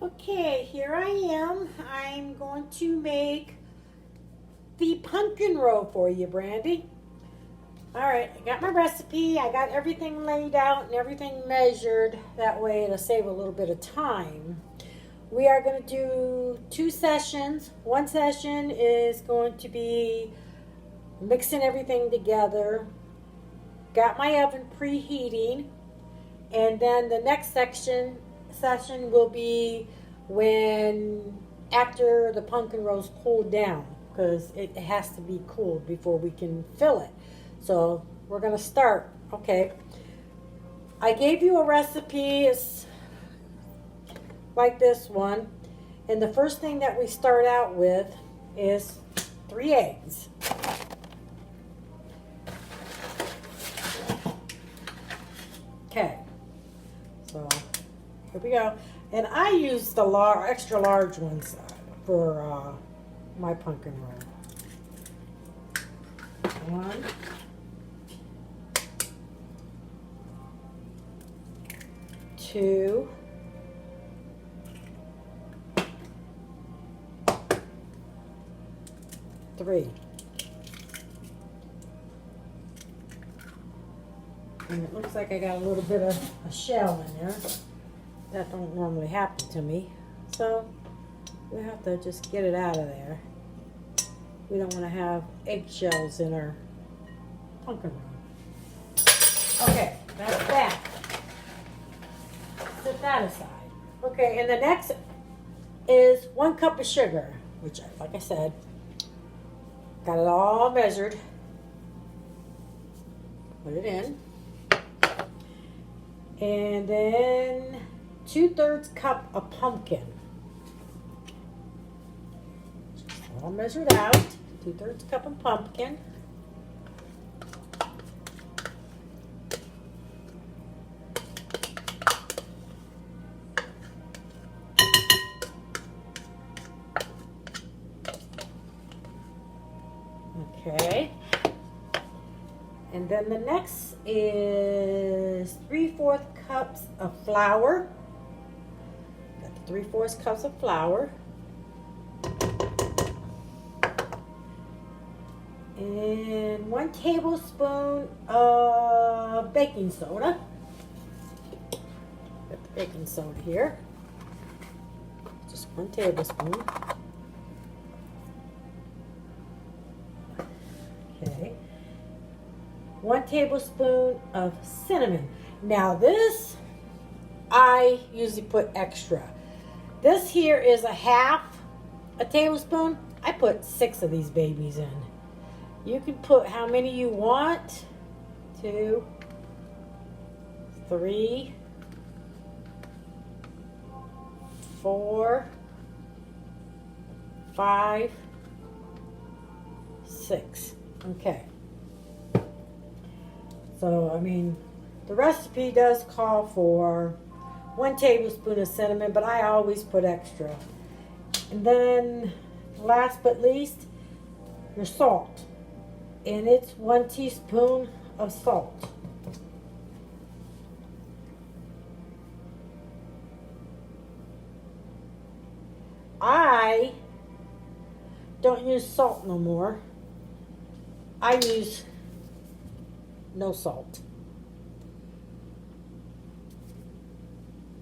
Okay, here I am. I'm going to make the pumpkin roll for you, Brandy. All right, I got my recipe. I got everything laid out and everything measured. That way it'll save a little bit of time. We are going to do 2 sessions. One session is going to be mixing everything together. Got my oven preheating. And then the next session will be when after the pumpkin rolls cooled down, because it has to be cooled before we can fill it. So we're going to start. Okay, I gave you a recipe. It's like this one, and the first thing that we start out with is 3 eggs. Okay, so here we go. And I use the extra large ones for my pumpkin roll. 1, 2, 3. And it looks like I got a little bit of a shell in there. That don't normally happen to me. So we have to just get it out of there. We don't want to have eggshells in our pumpkin roll. Okay, that's that. Set that aside. Okay, and the next is 1 cup of sugar, which, like I said, got it all measured. Put it in. And then 2/3 cup of pumpkin. Just all measured out. 2/3 cup of pumpkin. Okay. And then the next is 3/4 cups of flour. Got the 3/4 cups of flour. And 1 tablespoon of baking soda. Got the baking soda here. Just 1 tablespoon. Okay. 1 tablespoon of cinnamon. Now this, I usually put extra. This here is a 1/2 tablespoon. I put 6 of these babies in. You can put how many you want. 2, 3, 4, 5, 6. Okay. So, I mean, the recipe does call for 1 tablespoon of cinnamon, but I always put extra. And then, last but least, your salt. And it's 1 teaspoon of salt. I don't use salt no more. I use no salt.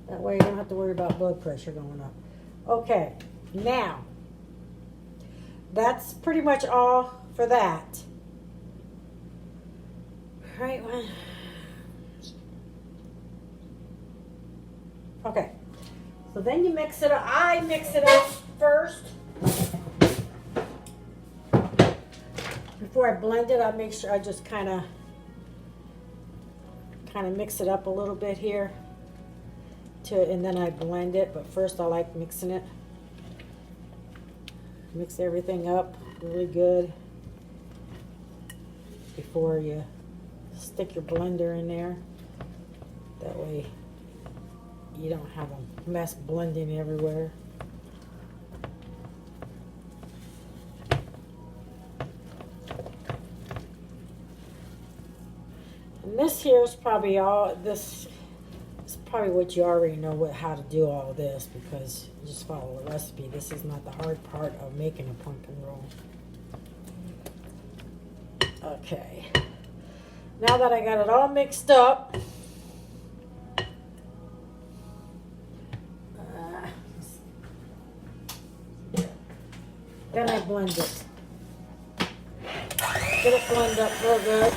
That way you don't have to worry about blood pressure going up. Okay, now, that's pretty much all for that. Right one. Okay, so then you mix it up. I mix it up first. Before I blend it, I make sure I just kind of mix it up a little bit here, and then I blend it. But first, I like mixing it. Mix everything up really good before you stick your blender in there. That way, you don't have a mess blending everywhere. And this here is probably probably what you already know how to do all of this because you just follow the recipe. This is not the hard part of making a pumpkin roll. Okay. Now that I got it all mixed up, then I blend it. Get it blended up real good.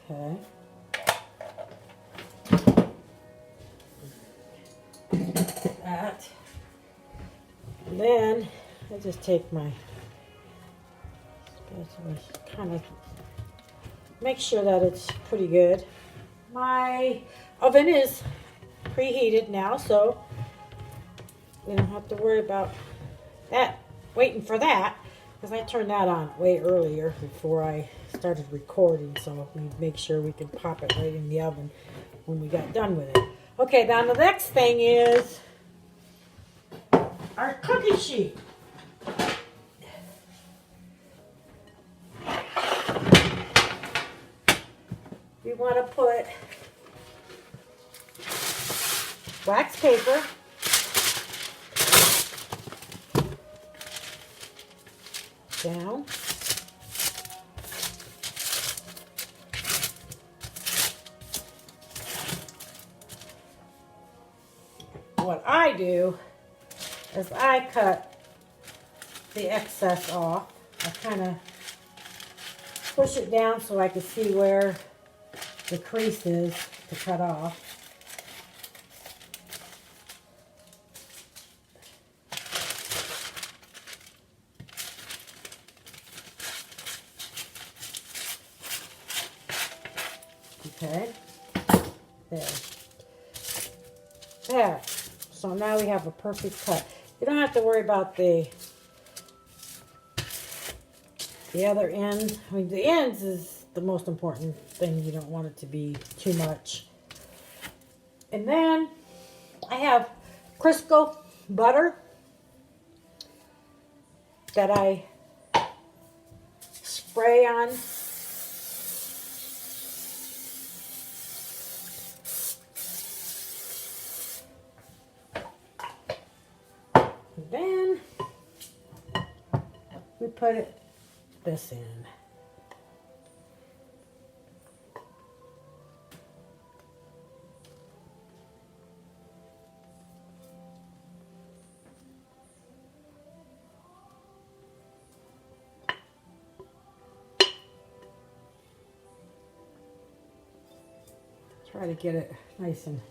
Okay. That. And then I just take my spatula, kind of make sure that it's pretty good. My oven is preheated now, so we don't have to worry about that, waiting for that, because I turned that on way earlier before I started recording, so we make sure we can pop it right in the oven when we got done with it. Okay, now the next thing is our cookie sheet. We want to put wax paper, down, what I do is I cut the excess off. I kind of push it down so I can see where the crease is to cut off. Okay, there. There. So now we have a perfect cut. You don't have to worry about the other end. I mean, the ends is the most important thing. You don't want it to be too much. And then I have Crisco butter that I spray on. And then we put this in. Try to get it nice and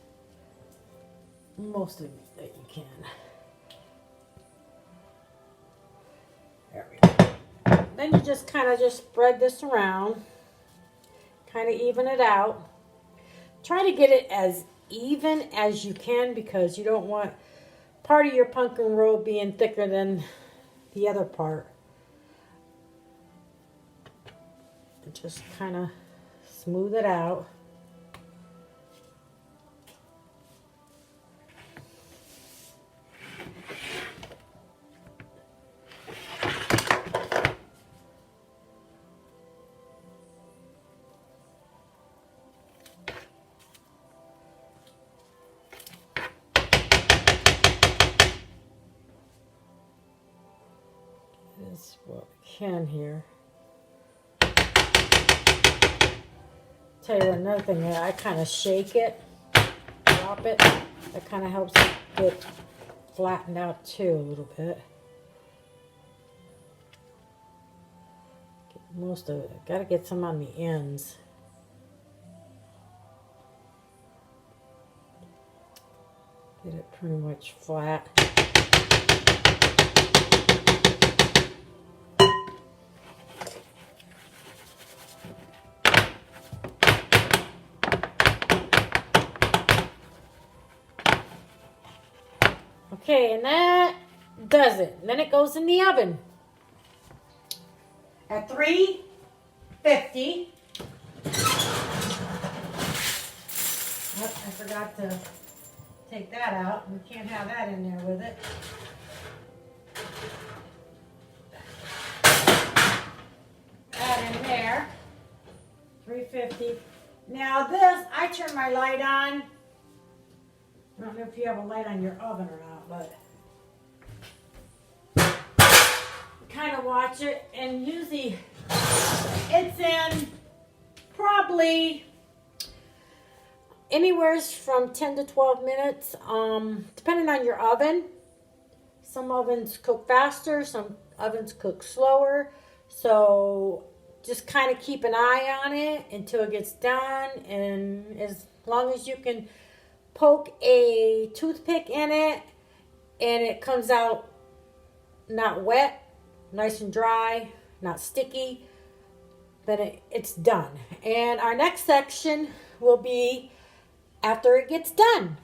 most of it that you can. There we go. Then you just kind of just spread this around, kind of even it out. Try to get it as even as you can because you don't want part of your pumpkin roll being thicker than the other part. And just kind of smooth it out. Is what we can here. Tell you another thing, I kind of shake it, drop it. That kind of helps it get flattened out too a little bit. Get most of it. Gotta get some on the ends. Get it pretty much flat. Okay, and that does it. And then it goes in the oven at 350. Oh, I forgot to take that out. We can't have that in there with it. That in there. 350. Now this, I turn my light on. I don't know if you have a light on your oven or not, but kind of watch it, and usually it's in probably anywhere from 10 to 12 minutes, depending on your oven. Some ovens cook faster, some ovens cook slower, so just kind of keep an eye on it until it gets done, and as long as you can poke a toothpick in it and it comes out not wet, nice and dry, not sticky, then it's done. And our next section will be after it gets done.